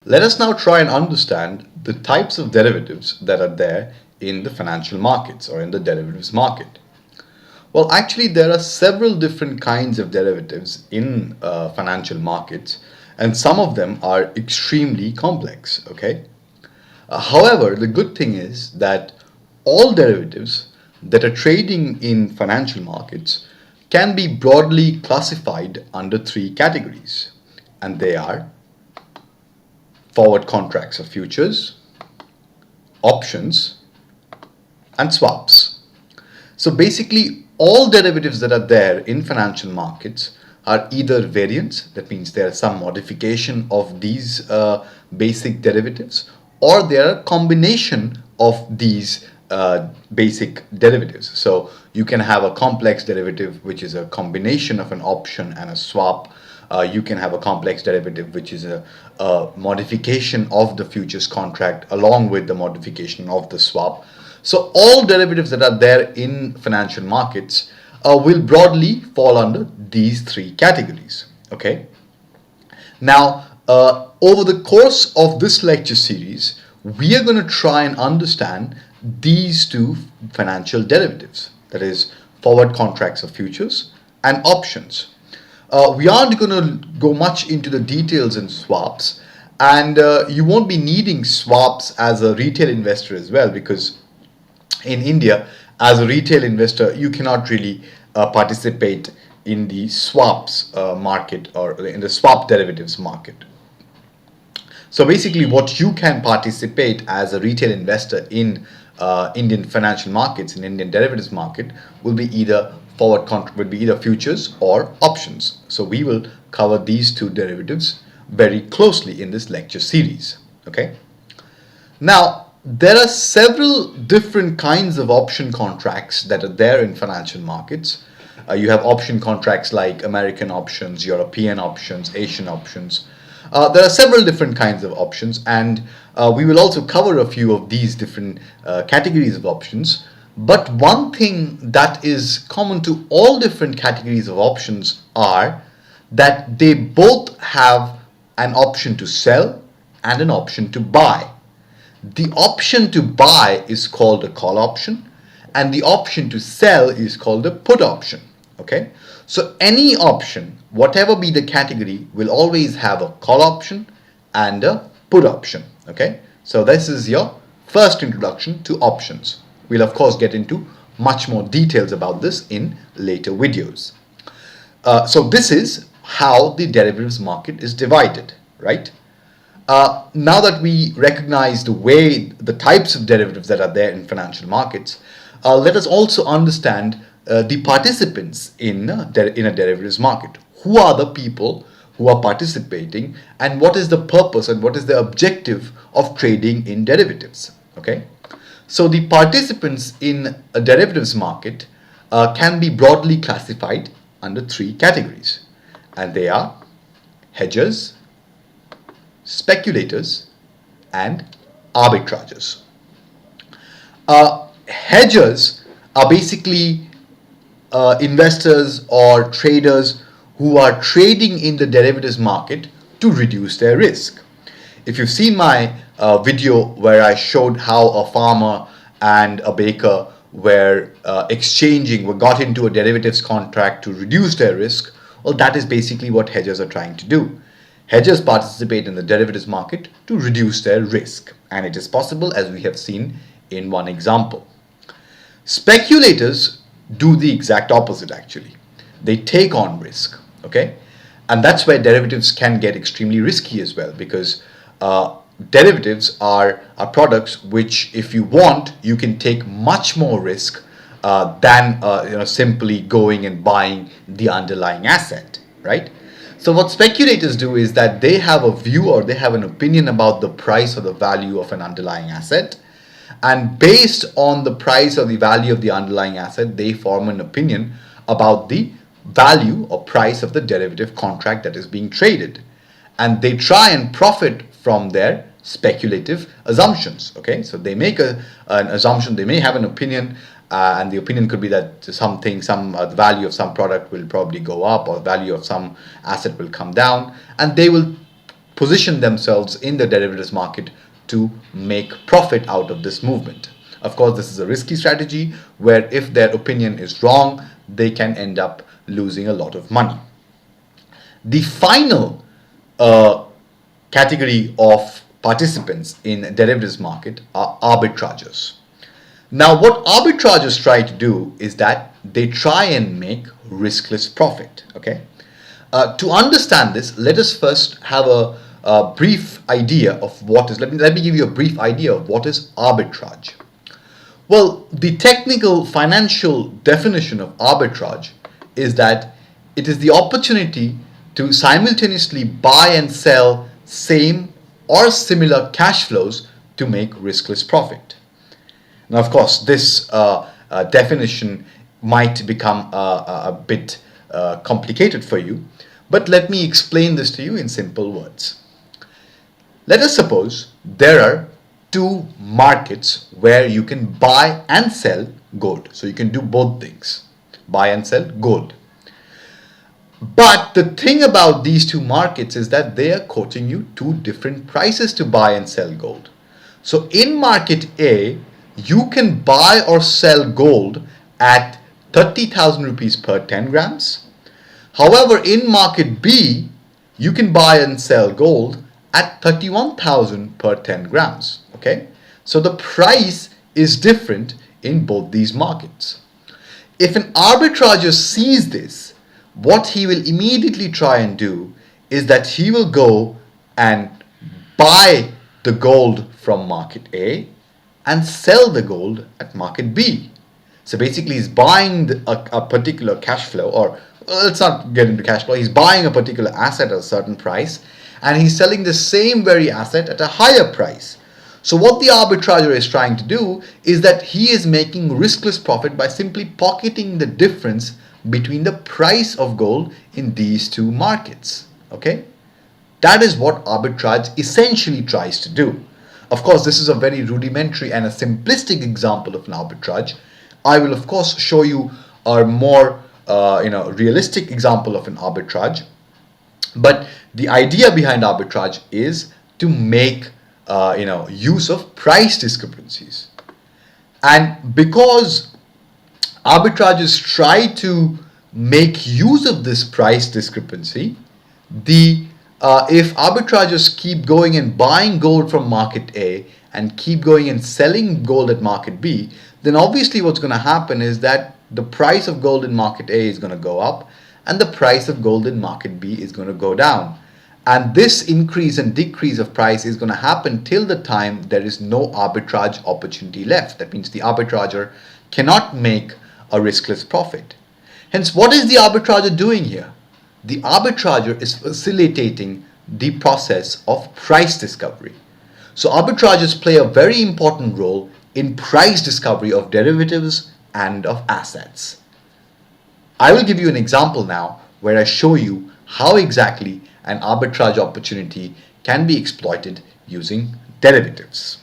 Let us now try and understand the types of derivatives that are there in the financial markets or in the derivatives market. Well, actually, there are several different kinds of derivatives in financial markets, and some of them are extremely complex. Okay. However, the good thing is that all derivatives that are trading in financial markets can be broadly classified under three categories, and they are forward contracts of futures, options, and swaps. So basically, all derivatives that are there in financial markets are either variants, that means there is some modification of these basic derivatives, or they are a combination of these basic derivatives. So you can have a complex derivative which is a combination of an option and a swap. You can have a complex derivative which is a modification of the futures contract along with the modification of the swap. So all derivatives that are there in financial markets will broadly fall under these three categories. Okay. Now, over the course of this lecture series, we are going to try and understand these two financial derivatives, that is, forward contracts of futures and options. We aren't going to go much into the details in swaps, and you won't be needing swaps as a retail investor as well, because in India, as a retail investor, you cannot really participate in the swaps market or in the swap derivatives market. So basically, what you can participate as a retail investor in Indian financial markets, in Indian derivatives market, will be either futures or options. So we will cover these two derivatives very closely in this lecture series. Okay. Now, there are several different kinds of option contracts that are there in financial markets. You have option contracts like American options, European options, Asian options. There are several different kinds of options, and we will also cover a few of these different categories of options. But one thing that is common to all different categories of options are that they both have an option to sell and an option to buy. The option to buy is called a call option, and the option to sell is called a put option. Okay, so any option, whatever be the category, will always have a call option and a put option. Okay, so this is your first introduction to options. We'll of course get into much more details about this in later videos. So this is how the derivatives market is divided, right? Now that we recognize the types of derivatives that are there in financial markets, let us also understand the participants in a derivatives market. Who are the people who are participating, and what is the purpose and what is the objective of trading in derivatives? Okay, so the participants in a derivatives market can be broadly classified under three categories, and they are hedgers, speculators, and arbitragers. Hedgers are basically investors or traders who are trading in the derivatives market to reduce their risk. If you've seen my video where I showed how a farmer and a baker were got into a derivatives contract to reduce their risk, well, that is basically what hedgers are trying to do. Hedgers participate in the derivatives market to reduce their risk, and it is possible, as we have seen in one example. Speculators do the exact opposite actually. They take on risk, okay? And that's where derivatives can get extremely risky as well, because derivatives are products which, if you want, you can take much more risk than simply going and buying the underlying asset, right? So what speculators do is that they have a view or they have an opinion about the price or the value of an underlying asset, and based on the price or the value of the underlying asset, they form an opinion about the value or price of the derivative contract that is being traded, and they try and profit from their speculative assumptions. Okay, so they make an assumption, they may have an opinion, and the opinion could be that the value of some product will probably go up, or the value of some asset will come down, and they will position themselves in the derivatives market to make profit out of this movement. Of course, this is a risky strategy where if their opinion is wrong, they can end up losing a lot of money. The final category of participants in derivatives market are arbitrageurs. Now, what arbitrageurs try to do is that they try and make riskless profit. Okay. To understand this, let us first have a brief idea of what is. Let me give you a brief idea of what is arbitrage. Well, the technical financial definition of arbitrage is that it is the opportunity to simultaneously buy and sell same or similar cash flows to make riskless profit. Now, of course, this definition might become a bit complicated for you, but let me explain this to you in simple words. Let us suppose there are two markets where you can buy and sell gold. So you can do both things, buy and sell gold. But the thing about these two markets is that they are quoting you two different prices to buy and sell gold. So in market A, you can buy or sell gold at 30,000 rupees per 10 grams. However, in market B, you can buy and sell gold at 31,000 per 10 grams. Okay, so the price is different in both these markets. If an arbitrager sees this, what he will immediately try and do is that he will go and buy the gold from market A and sell the gold at market B. So basically he's buying a particular cash flow, or let's not get into cash flow, he's buying a particular asset at a certain price and he's selling the same very asset at a higher price. So what the arbitrager is trying to do is that he is making riskless profit by simply pocketing the difference between the price of gold in these two markets. Okay? That is what arbitrage essentially tries to do. Of course, this is a very rudimentary and a simplistic example of an arbitrage. I will of course show you a more realistic example of an arbitrage. But the idea behind arbitrage is to make use of price discrepancies. And because arbitrages try to make use of this price discrepancy, if arbitrageurs keep going and buying gold from market A and keep going and selling gold at market B, then obviously what's going to happen is that the price of gold in market A is going to go up and the price of gold in market B is going to go down. And this increase and decrease of price is going to happen till the time there is no arbitrage opportunity left. That means the arbitrager cannot make a riskless profit. Hence, what is the arbitrager doing here? The arbitrager is facilitating the process of price discovery. So arbitrageurs play a very important role in price discovery of derivatives and of assets. I will give you an example now where I show you how exactly an arbitrage opportunity can be exploited using derivatives.